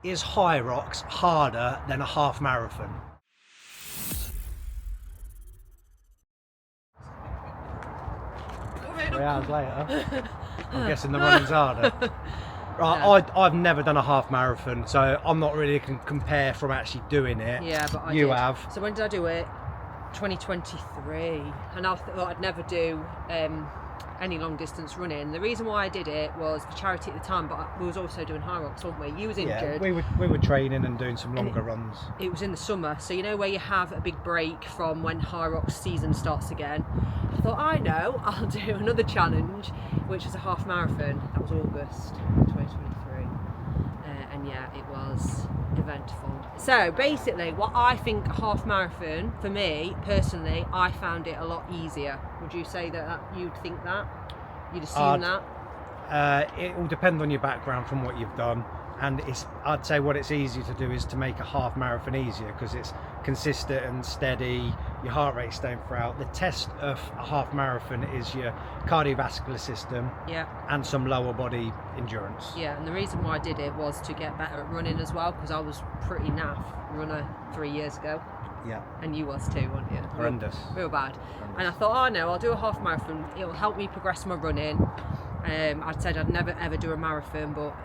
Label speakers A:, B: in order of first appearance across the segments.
A: Is Hyrox harder than a half marathon? 3 hours later, I'm guessing the running's harder. Right, I've never done a half marathon, so I'm not really can compare from actually doing it.
B: Yeah, but
A: you
B: did.
A: have.
B: So when did I do it? 2023, and I thought I'd never do any long distance running. The reason why I did it was for charity at the time, but we was also doing Hyrox, weren't we? You was injured.
A: Yeah, we were training and doing some longer runs.
B: It was in the summer, so you know where you have a big break from when Hyrox season starts again. I thought, I know, I'll do another challenge, which is a half marathon. That was August 2023, and yeah, it was eventful. So basically, what I think a half marathon, for me personally, I found it a lot easier. Would you say that you'd think that? You'd assume that?
A: It will depend on your background from what you've done, and I'd say what it's easier to do is to make a half marathon easier because it's consistent and steady, your heart rate's staying throughout. The test of a half marathon is your cardiovascular system,
B: yeah,
A: and some lower body endurance.
B: Yeah, and the reason why I did it was to get better at running as well, because I was pretty naff runner 3 years ago.
A: Yeah.
B: And you was too, weren't you?
A: Horrendous.
B: Real bad. And I thought, oh no, I'll do a half marathon. It'll help me progress my running. I'd said I'd never ever do a marathon, but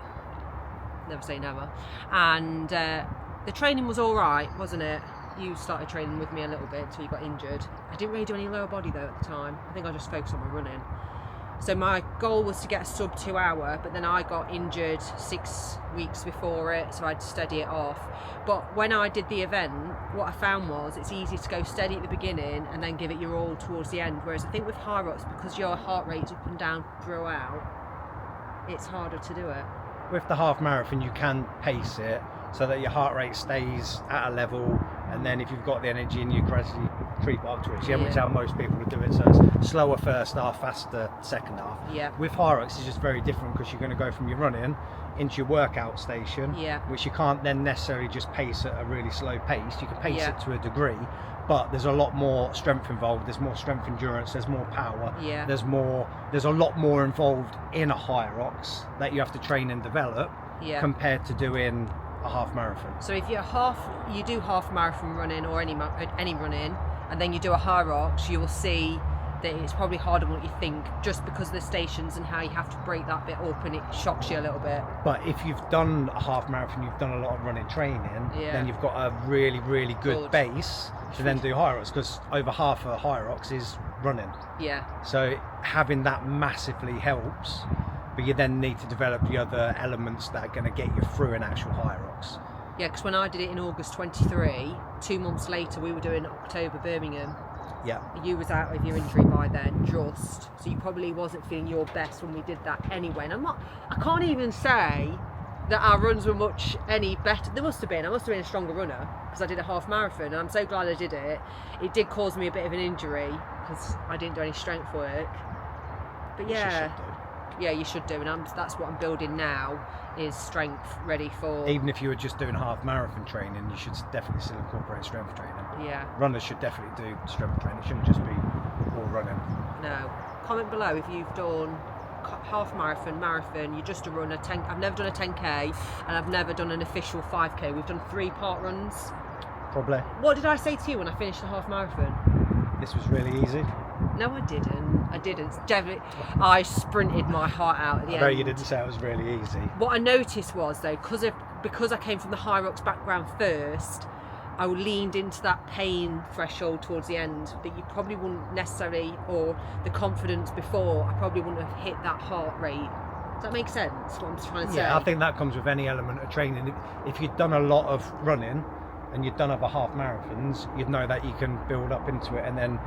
B: never say never. And the training was all right, wasn't it? You started training with me a little bit until you got injured. I didn't really do any lower body though at the time. I think I just focused on my running. So my goal was to get a sub 2 hour, but then I got injured 6 weeks before it, so I had to steady it off. But when I did the event, what I found was it's easy to go steady at the beginning and then give it your all towards the end. Whereas I think with Hyrox, because your heart rate's up and down throughout, it's harder to do it.
A: With the half marathon, you can pace it so that your heart rate stays at a level, and then if you've got the energy and you gradually creep up to it, which is how most people would do it. So it's slower first half, faster second half.
B: Yeah.
A: With Hyrox, it's just very different because you're going to go from your running into your workout station, which you can't then necessarily just pace at a really slow pace. You can pace it to a degree, but there's a lot more strength involved. There's more strength endurance. There's more power.
B: Yeah.
A: There's a lot more involved in a Hyrox that you have to train and develop compared to doing a half marathon.
B: So if you do half marathon running or any running, and then you do a Hyrox, you will see that it's probably harder than what you think, just because of the stations and how you have to break that bit up, and it shocks you a little bit.
A: But if you've done a half marathon, you've done a lot of running training, then you've got a really, really good base to then do Hyrox, because over half of Hyrox is running.
B: Yeah.
A: So having that massively helps, but you then need to develop the other elements that are going to get you through an actual Hyrox.
B: Yeah, because when I did it in August 23, 2 months later we were doing October Birmingham.
A: Yeah.
B: You was out with your injury by then, so you probably wasn't feeling your best when we did that anyway. And I can't even say that our runs were much any better. I must have been a stronger runner because I did a half marathon, and I'm so glad I did it. It did cause me a bit of an injury because I didn't do any strength work. But yeah. Yeah, you should do, and that's what I'm building now, is strength ready for...
A: Even if you were just doing half marathon training, you should definitely still incorporate strength training.
B: Yeah.
A: Runners should definitely do strength training. It shouldn't just be all running.
B: No. Comment below if you've done half marathon, you're just a runner. I've never done a 10k, and I've never done an official 5k. We've done 3-part runs.
A: Probably.
B: What did I say to you when I finished the half marathon?
A: This was really easy.
B: No, I didn't. Definitely, I sprinted my heart out at the end.
A: I know you didn't say it was really easy.
B: What I noticed was, though, because I came from the Hyrox background first, I leaned into that pain threshold towards the end that you probably wouldn't necessarily, or the confidence before, I probably wouldn't have hit that heart rate. Does that make sense, what I'm trying to say?
A: Yeah, I think that comes with any element of training. If you've done a lot of running and you've done other half marathons, you'd know that you can build up into it and then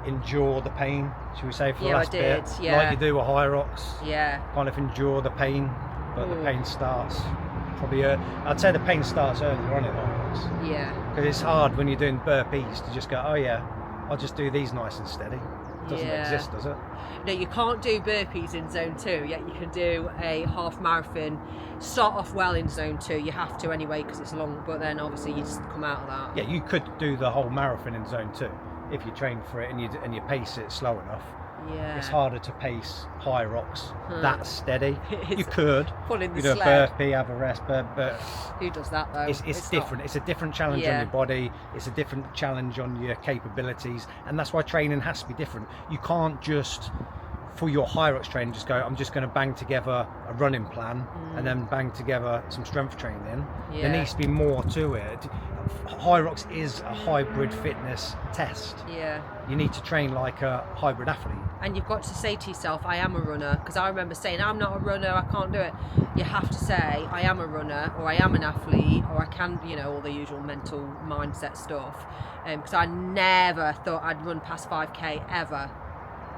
A: endure the pain, should we say, for the last bit.
B: Yeah.
A: Like you do with Hyrox.
B: Yeah.
A: Kind of endure the pain, but the pain starts probably, I'd say the pain starts earlier on in Hyrox.
B: Yeah.
A: Because it's hard when you're doing burpees to just go, oh yeah, I'll just do these nice and steady. It doesn't exist, does it?
B: No, you can't do burpees in zone 2, yet you can do a half marathon. Start off well in zone 2, you have to anyway because it's long, but then obviously you just come out of that.
A: Yeah, you could do the whole marathon in zone 2 if you train for it and you pace it slow enough.
B: Yeah.
A: It's harder to pace Hyrox that steady. You could
B: pulling the
A: do a
B: sled.
A: burpee, have a rest, but
B: Who does that though?
A: it's different.
B: Not...
A: It's a different challenge on your body. It's a different challenge on your capabilities, and that's why training has to be different. You can't just, for your Hyrox training, just go, I'm just going to bang together a running plan and then bang together some strength training. There needs to be more to it. Hyrox is a hybrid fitness test.
B: Yeah.
A: You need to train like a hybrid athlete.
B: And you've got to say to yourself, I am a runner, because I remember saying, I'm not a runner, I can't do it. You have to say, I am a runner, or I am an athlete, or I can, you know, all the usual mental mindset stuff. Because I never thought I'd run past 5k ever.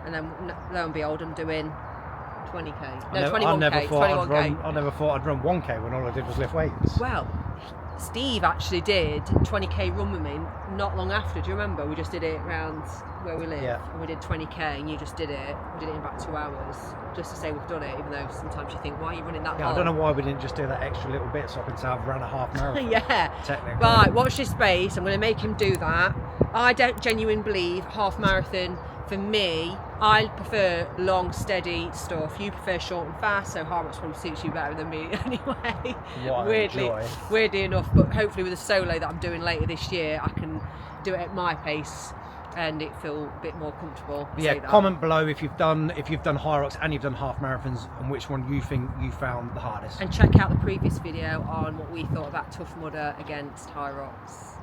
B: And then lo and behold, I'm doing 20k. No, 21k.
A: I never thought I'd run 1k when all I did was lift weights.
B: Well, Steve actually did 20k run with me not long after. Do you remember? We just did it around where we live, and we did 20k, and you just did it. We did it in about 2 hours, just to say we've done it. Even though sometimes you think, why are you running that long?
A: I don't know why we didn't just do that extra little bit, so I can say I've run a half marathon. Technically.
B: Right, watch this space. I'm going to make him do that. I don't genuinely believe half marathon. For me, I prefer long, steady stuff. You prefer short and fast, so Hyrox probably suits you better than me anyway. Weirdly enough, but hopefully with the solo that I'm doing later this year, I can do it at my pace and it feel a bit more comfortable.
A: Yeah, comment below if you've done Hyrox and you've done half marathons and which one you think you found the hardest.
B: And check out the previous video on what we thought about Tough Mudder against Hyrox.